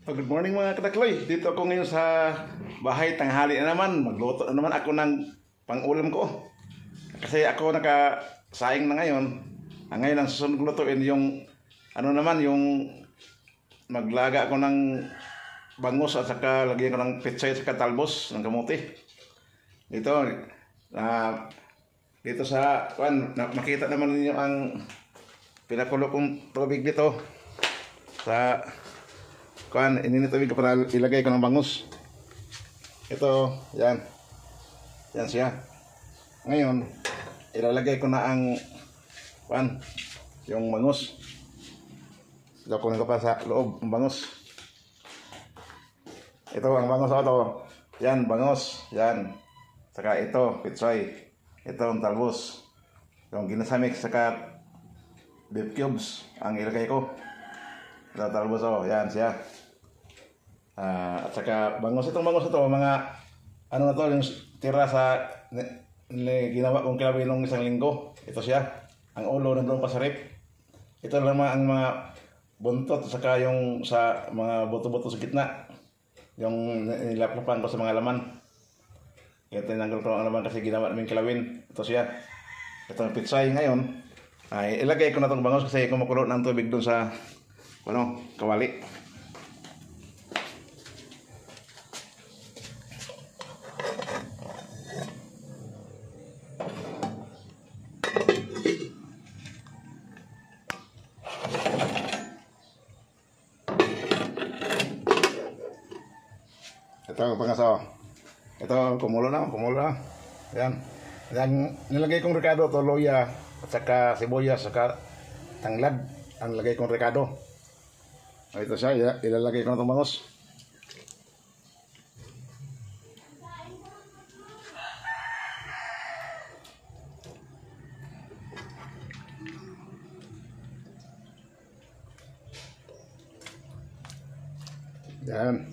Good morning mga katakloy. Dito ako ngayon sa bahay, tanghali na naman. Magluto na naman ako ng pang-ulam ko. Kasi ako nakasaing na ngayon. Ngayon ang susunod ko lutuin yung yung maglaga ako ng bangus at saka lagyan ko ng pitsay at saka talbos ng kamuti. Dito sa makita naman niyo ang pinakulo kong tubig dito sa ininitubig ko para ilagay ko ng bangus. Ito, yan siya. Ngayon ilalagay ko na ang yung bangus. Kunin ko pa sa loob ang bangus. Ito ang bangus. Yan, bangus. Yan. Saka ito, pitsay. Ito ang talbos. Yung ginasamik saka beef cubes ang ilagay ko. Ito talbos, yan siya. At saka bangus. Itong bangus ito, mga yung tira sa ginawa kong kilawin nung isang linggo. Ito siya. Ang ulo nandun pa sa rip. Ito lang ang mga buntot, saka yung sa mga buto-buto sa gitna. Yung nilaplapan ko sa mga laman. Kaya tinanggal ko ang laman kasi ginawa namin kilawin. Ito siya. Ito ang pitsay ngayon. Ilagay ko na itong bangus kasi kumukulo ng tubig dun sa kawali. Ito ang pangasaw. Ito kumulo na. Yan. Yan nilagay kong rekado to, loya at saka sibuyas saka tanglad ang lagay kong rekado. Ito siya, ilalagay ko na itong bangus. Yan.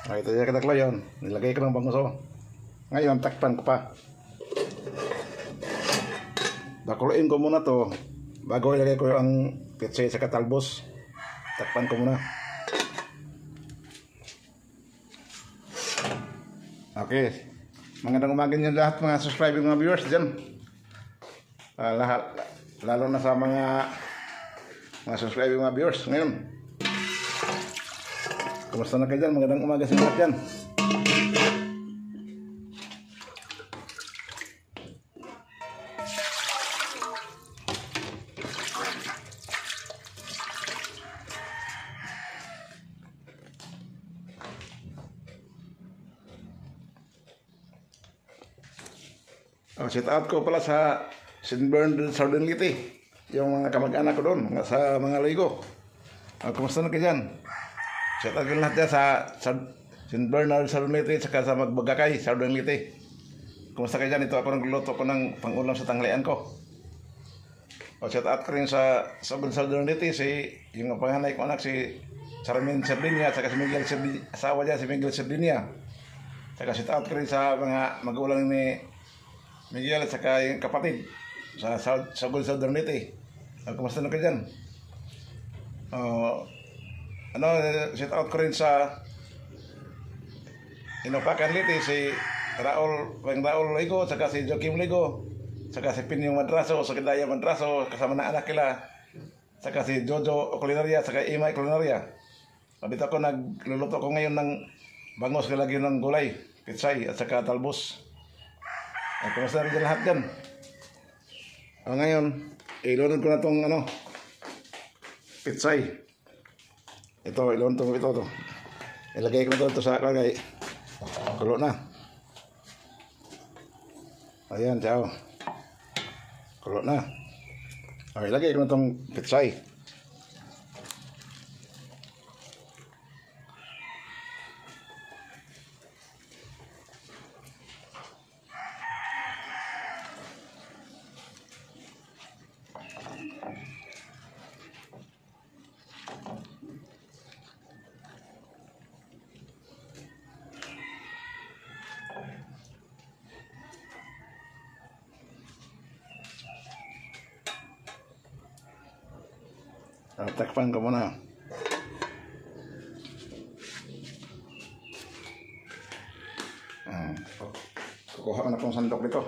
Ito siya kataklo yun. Nilagay ko ng bangus. Ngayon, takpan ko pa. Bakuluin ko muna to bago ilagay ko ang pitsay sa talbos. Takpan ko muna. Okay. Magandang umaga niyo lahat mga subscribing mga viewers dyan. Lalo na sa mga subscribing mga viewers ngayon. Kumusta na kayo dyan? Magandang umaga sa lahat dyan. Shout out ko pala sa St. Bernard, Southern Leyte. Yung mga kamag-anak ko doon, sa mga ligo. Kumusta na kayo dyan? Shout out ko lahat dyan sa St. Bernard, Southern Leyte, saka sa Magbagakay, Southern Leyte. Kumusta kayo dyan? Ito ako nagluluto ko ng pang-ulam sa tanghalian ko. Shout out ko rin sa Southern Leyte, yung panganay ko anak, si Charmin Sardinia, saka si Miguel Sardinia, asawa dyan, si Miguel Sardinia. Saka shout out ko rin sa mga magulang ni Miguel at saka yung kapatid sa Southern Leyte. Kumusta na kayo dyan? Shout out ko rin sa Inupakan Leyte, si Raul Ligo, saka si Joaquim Ligo, saka si Pinyo Madraso, saka Daya Madraso, kasama na anak nila, saka si Jojo Culinaria, saka Imay Culinaria. Dito ako nagluluto ko ngayon ng bangus, nilagyan ng gulay, pitsay at saka talbos. Kumusta rin lahat dyan? Ngayon, ilunod ko na itong pitsay. Ilunod ko ito. Ilagay ko ito sa kagay. Kulo na. Ayan, ciao. Kulo na. Ilagay ko na itong pitsay. Takpan ko muna. Kukuha ko na pong sandok dito.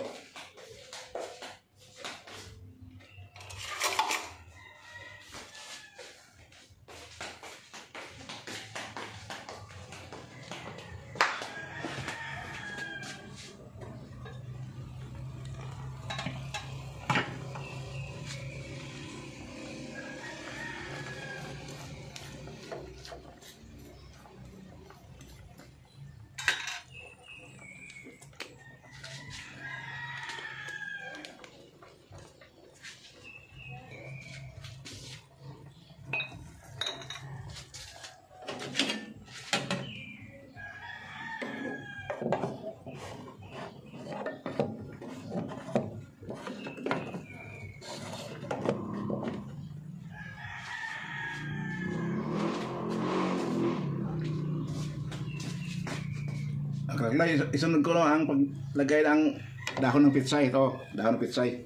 Isunod ko lang ang paglagay ng dahon ng pitsay. Ito, dahon ng pitsay.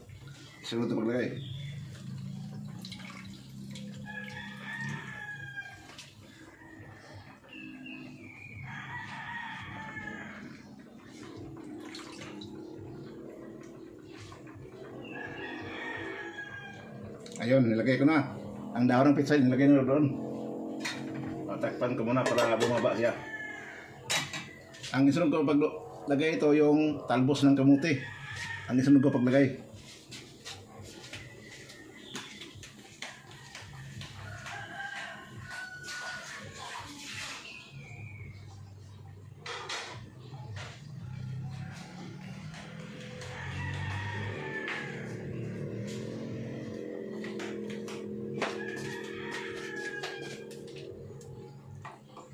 Isunod ito paglagay. Ayun, nilagay ko na. Ang dahon ng pitsay, nilagay na doon. Takpan ko muna para bumaba siya. Ang isunod ko paglagay ito yung talbos ng kamuti. Ang isunod ko paglagay.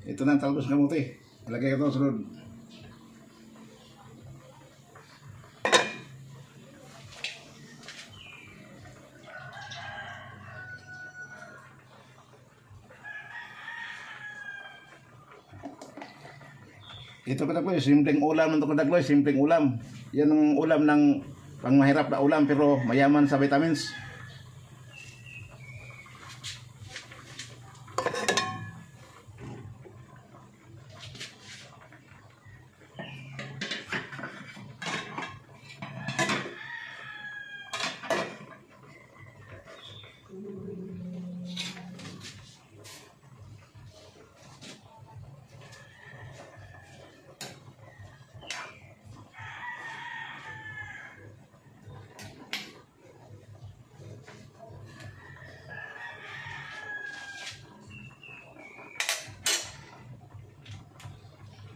Ito na ang talbos ng kamuti. Ilagay ko ito sunod. Ito kadagloy, simpleng ulam ng kadagloy, simpleng ulam. Yan ang ulam ng pangmahirap na ulam pero mayaman sa vitamins.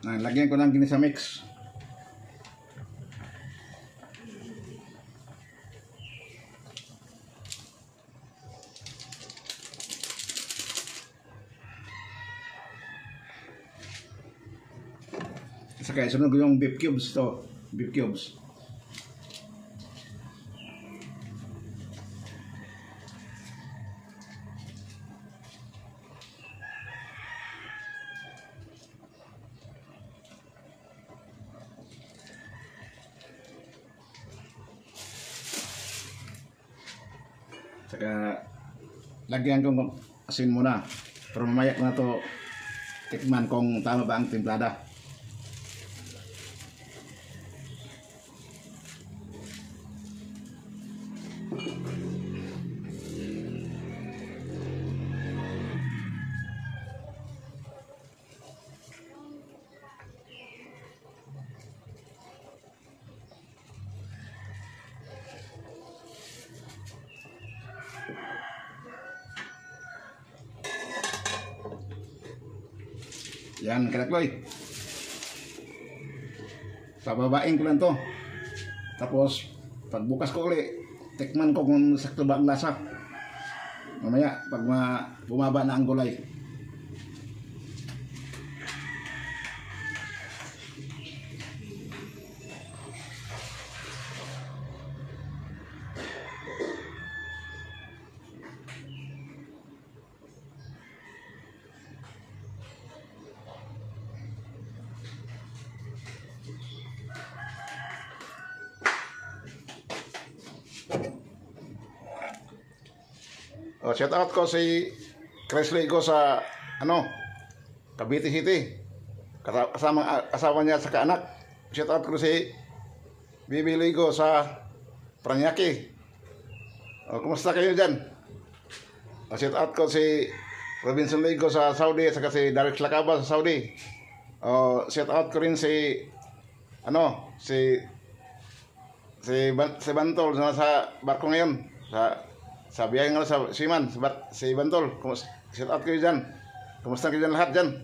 Lagyan ko ng ginisa mix. Saka isunod ko yung beef cubes to. Beef cubes. Saka lagyan kong asin muna pero mamaya ko na to tikman kung tama ba ang timplada. Yan, kadagloy. Pababain ko lang to. Tapos, pagbukas ko ulit, tikman ko kung sakto ba ang lasa. Mamaya, pag bumaba na ang gulay. Shout out ko si Chrysler ko sa ano, Cavite City. Kasama niya sa kaanak. Shout out ko si Bibi Ligo sa Paranaque. Kumusta kayo dyan? Shout out ko si Robinson Ligo sa Saudi at saka si Derek Lacaba sa Saudi. Shout out ko rin si si Bantol na sa barko ngayon sa biyahe nga sa Siman, si Bantol. Shout out kayo dyan. Kumusta kayo dyan lahat dyan?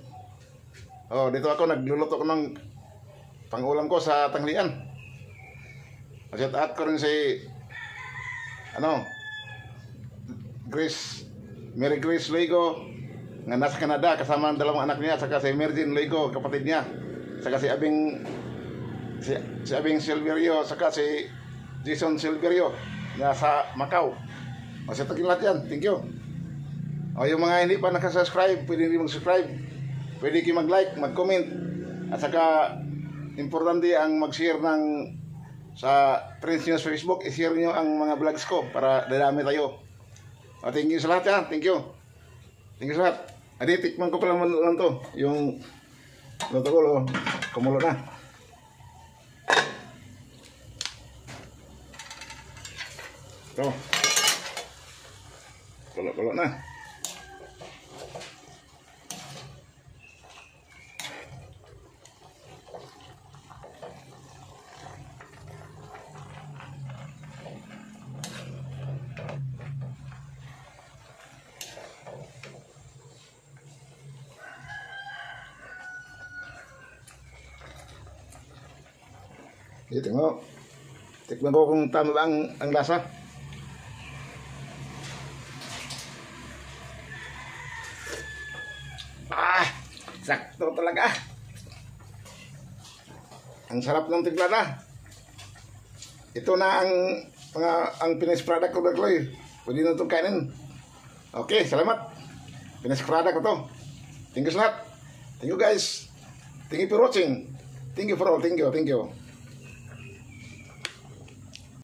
Dito ako nagluluto ko ng pangulam ko sa tanghalian. Shout out ko rin si Mary Grace Ligo nga nasa Canada kasama ang dalawang anak niya, saka si Mergin Ligo, kapatid niya, saka si Abing Silverio, saka si Jason Silverio na sa Macau. Sa tagin lahat yan. Thank you. Yung mga hindi pa nakasubscribe, pwede rin mag-subscribe, pwede kayo mag-like, mag-comment, at saka importante ang mag-share ng sa Trends News Facebook. I-share nyo ang mga vlogs ko para dadami tayo. Thank you sa lahat yan. Thank you. Thank you sa lahat. Adi, tikman ko pala lang to. Yung luto ko, kumulo na. Ito. Kulo na. Tikman ko kung tama ba ang lasa. Sakto talaga. Ang sarap ng timpla. Ito na ang finished product ko, Berkloy. Pwede na itong kainin. Okay, salamat. Finished product ko to. Thank you sa lahat. Thank you guys. Thank you for watching. Thank you for all. Thank you.